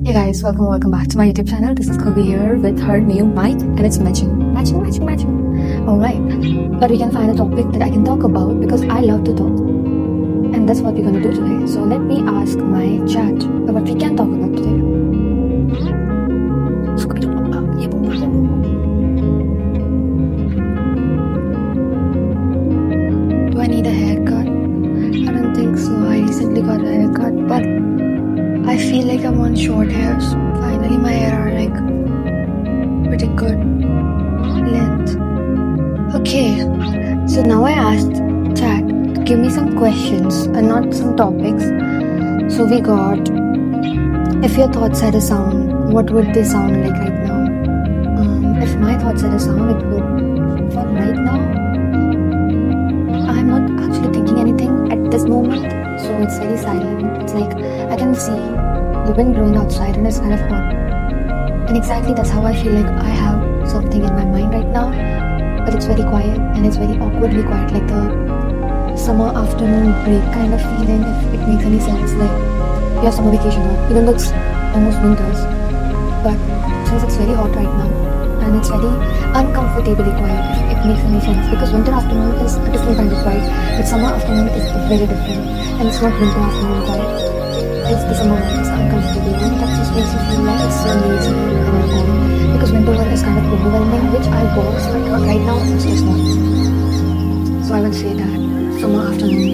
Hey guys, welcome back to my YouTube channel. This is Kobe here with her new mic and it's matching. Alright, but we can find a topic that I can talk about because I love to talk. And that's what we're gonna do today. So let me ask my chat what we can talk about today. Do I need a haircut? I don't think so. I recently got a haircut, but I feel like I want short hairs. Finally, my hair are like pretty good length. Okay, so now I asked chat to give me some questions and not some topics. So we got, if your thoughts had a sound, what would they sound like right now? If my thoughts had a sound, it would, for right now, I'm not actually thinking anything at this moment. So it's very silent. It's like I can see the wind blowing outside and it's kind of hot. And exactly that's how I feel like I have something in my mind right now. But it's very quiet and it's very awkwardly quiet, like the summer afternoon break kind of feeling, if it makes any sense. Like you have summer vacation now, even though it's almost winters. But since it's very hot right now and it's very uncomfortably quiet, if it makes any sense. Because winter afternoon is a different kind of quiet, but summer afternoon is very different. And it's not winter afternoon quiet. It's the summer one, it's uncomfortable, and that just makes you feel like it's so lazy and all. Because winter one is kind of overwhelming, which I was, but right now it's just not. So I would say that summer afternoon,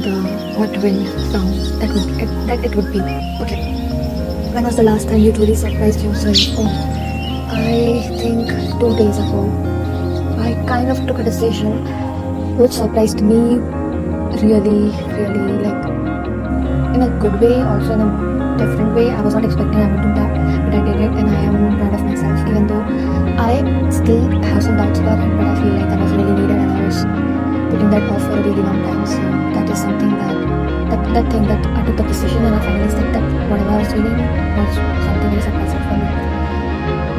the hot wind sound, that it would be. Okay. When was the last time you truly surprised yourself? Oh, I think 2 days ago. I kind of took a decision which surprised me really, like, in a good way, also in a different way. I was not expecting I would do that, but I did it and I am proud of myself, even though I still have some doubts about it, but I feel like that was really needed and I was putting that off for a really long time. So that is something that thing that I took the decision and I finally said that whatever I was feeling was something very surprising for me.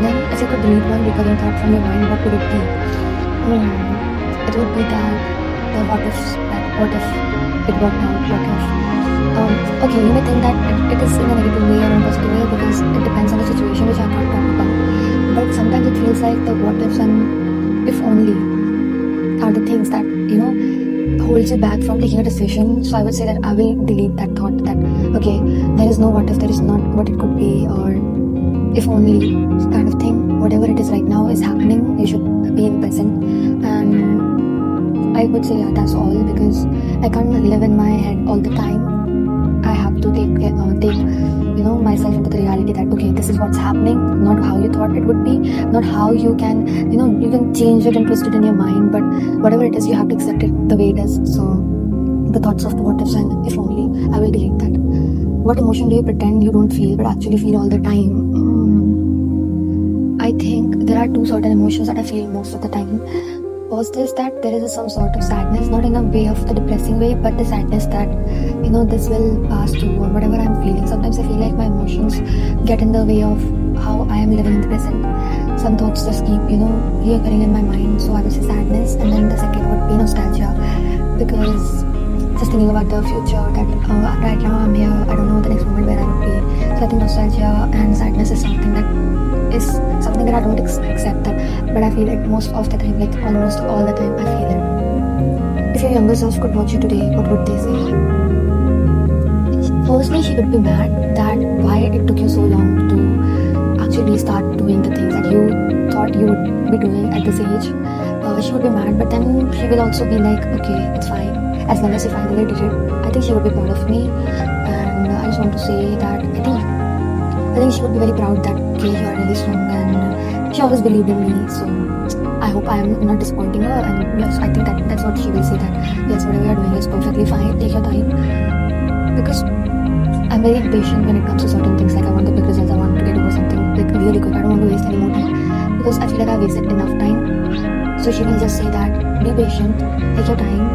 Then if you could delete one recurring thought from your mind, what would it be? It would be that the what if it worked out, what if okay, you may think that it is in a negative way or in a positive way because it depends on the situation, which I can't talk about. But sometimes it feels like the what ifs and if only are the things that, holds you back from taking a decision. So I would say that I will delete that thought that, okay, there is no what if, there is not what it could be, or if only kind of thing. Whatever it is right now is happening, you should be in present. And I would say, yeah, that's all, because I can't live in my head all the time. I have to take myself into the reality that, okay, this is what's happening, not how you thought it would be, not how you can, you can change it and twist it in your mind, but whatever it is, you have to accept it the way it is. So the thoughts of the what ifs and if only, I will delete that. What emotion do you pretend you don't feel but actually feel all the time? I think there are two certain emotions that I feel most of the time. First is that there is some sort of sadness, not in a way of the depressing way, but the sadness that, this will pass too, or whatever I'm feeling. Sometimes I feel like my emotions get in the way of how I am living in the present. Some thoughts just keep, reoccurring in my mind. So I would say sadness, and then the second would be nostalgia, because just thinking about the future, that right now I'm here, I don't know the next moment where I would be. So I think nostalgia and sadness is something that I don't accept that, but I feel it most of the time, like almost all the time I feel it. If your younger self could watch you today, what would they say? Firstly, she would be mad that why it took you so long to actually start doing the things that you thought you would be doing at this age. She would be mad, but then she will also be like, okay, it's fine, as long as you finally did it. I think she would be proud of me, and I just want to say that I think she would be very proud that, okay, you are really strong, and she always believed in me. So I hope I am not disappointing her, and yes, I think that's what she will say, that yes, whatever you are doing is perfectly fine, take your time. Because I'm very impatient when it comes to certain things, like I want the big results, I want to get over something like really quick, I don't want to waste any more time, because I feel like I've wasted enough time. So she will just say that, be patient, take your time,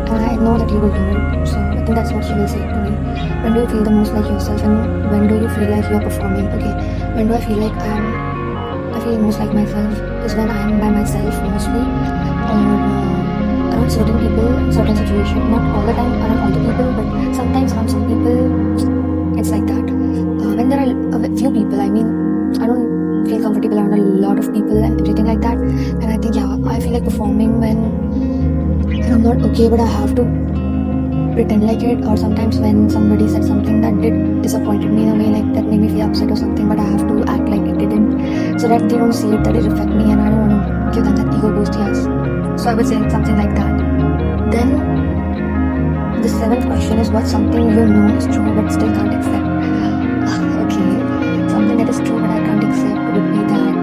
and I know that you will do it. So I think that's what she will say to me. When do you feel the most like yourself, and when do you feel like you are performing? Okay, when do I feel like I feel most like myself is when I am by myself mostly, or around certain people, certain situations. Not all the time around all the people, but sometimes around some people, it's like that. when there are a few people, I mean, I don't feel comfortable around a lot of people and everything like that. And I think, yeah, I feel like performing when I'm not okay, but I have to pretend like it. Or sometimes when somebody said something that disappointed me in a way, like that made me feel upset or something, but I have to act like it didn't, so that they don't see it, that it affect me, and I don't want to give them that ego boost. Yes, so I would say something like that. Then the seventh question is, what's something you know is true but still can't accept? Okay, something that is true but I can't accept would be that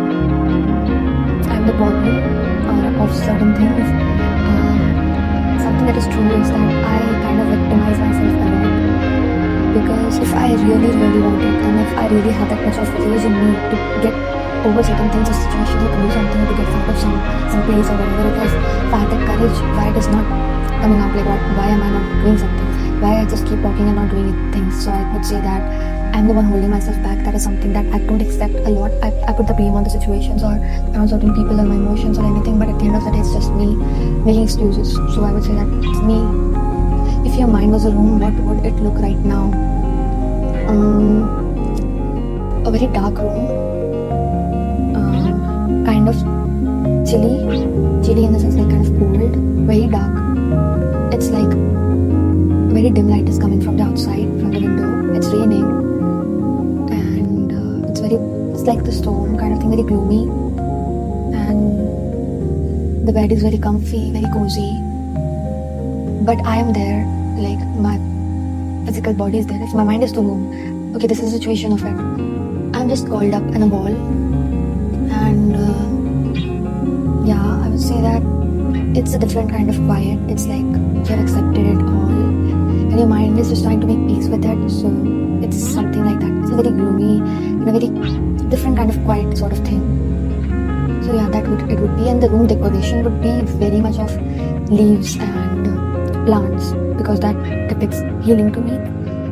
I'm the problem of certain things. Something that is true is that I kind of victimize myself a lot, because if I really, really want it, and if I really have that much of courage in me to get over certain things or situations, or to do something, or to get out of some place or whatever it is, if I have that courage, why it is not coming out? Like, why am I not doing something? Why I just keep talking and not doing things? So I would say that I'm the one holding myself back. That is something that I don't accept a lot. I put the blame on the situations or on certain people or my emotions or anything, but at the end of the day, it's just me making excuses. So I would say that it's me. If your mind was a room, what would it look right now? A very dark room, kind of chilly in the sense like kind of cold, very dark. It's like very dim light is coming from the outside, from the window. It's raining, and it's like the storm kind of thing, very gloomy, and the bed is very comfy, very cozy. But I am there, like my physical body is there. If my mind is the home, okay, this is a situation of it. I'm just curled up in a ball, and yeah, I would say that it's a different kind of quiet. It's like you have accepted it all, and your mind is just trying to make peace with it. So it's something like that. It's a very gloomy and a very different kind of quiet sort of thing. So yeah, it would be, and the room decoration would be very much of leaves and plants, because that depicts healing to me.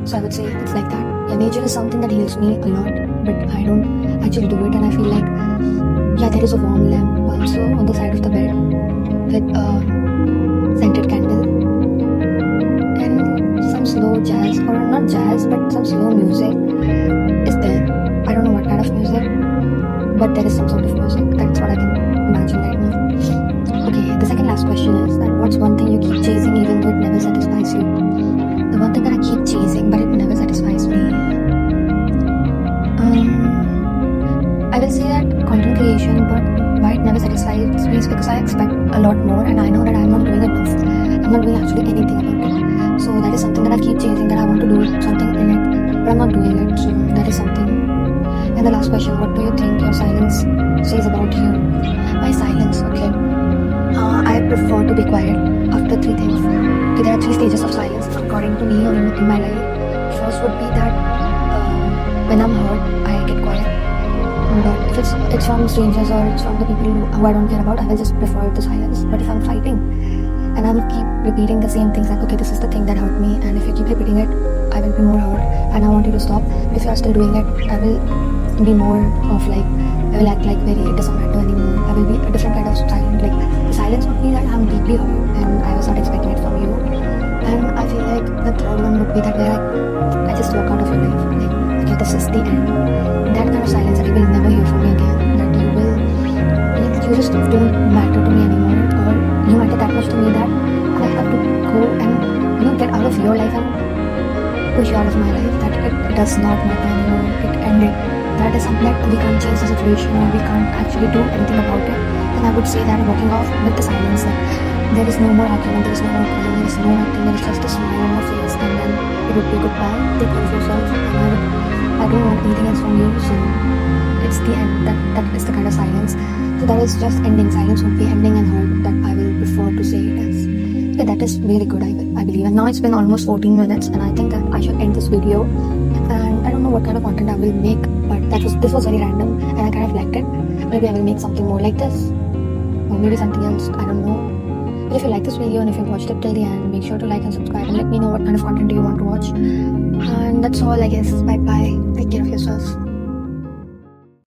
So I would say it's like that. Yeah, nature is something that heals me a lot, but I don't actually do it, and I feel like, yeah, there is a warm lamp also on the side of the bed with a scented candle and some slow jazz, or not jazz, but some slow music is there. I don't know what kind of music, but there is some sort of music. That's what I can imagine right now. Okay, the second last question is that what's one thing you keep chasing even though it never satisfies you? The one thing that I keep chasing but it never satisfies me. I will say that content creation, but why it never satisfies me is because I expect a lot more, and I know that I'm not doing enough. I'm not doing actually anything about it. So that is something that I keep chasing, that I want to do something in it, but I'm not doing it. So that is something. And the last question, what do you think your silence says about you? My silence, okay. I prefer to be quiet after three things. Okay, there are three stages of silence according to me or in my life. First would be that when I'm hurt, I get quiet. But if it's from strangers or it's from the people who I don't care about, I will just prefer the silence. But if I'm fighting and I will keep repeating the same things, like, okay, this is the thing that hurt me, and if you keep repeating it, I will be more hurt and I want you to stop. But if you are still doing it, I will be more of like, I will act like very, it doesn't matter anymore. I will be a different kind of silent. Like the silence would be that I'm deeply hurt and I was not expecting it from you. And I feel like the third one would be that where I just walk out of your life. Like, okay, this is the end. That kind of silence that you will never hear from me again. That you will, like, you just don't matter to me anymore, or you matter that much to me that I have to go and get out of your life and push you out of my life. That it does not matter anymore. It ended. That is something that we can't change the situation, or we can't actually do anything about it. And I would say that walking off with the silence, that there is no more argument, there is no more crying, there is no nothing, there is just a smile on your face, and then it would be goodbye, take care of yourself, and I don't want anything else from you. So it's the end. That is the kind of silence. So that is just ending. Silence would be ending and hurt, that I will prefer to say it as. Okay, that is really good, I believe. And now it's been almost 14 minutes, and I think that I should end this video. And I don't know what kind of content I will make, but this was very random, and I kind of liked it. Maybe I will make something more like this, or maybe something else, I don't know. But if you like this video and if you watched it till the end, make sure to like and subscribe and let me know what kind of content do you want to watch. And that's all, I guess. Bye bye. Take care of yourselves.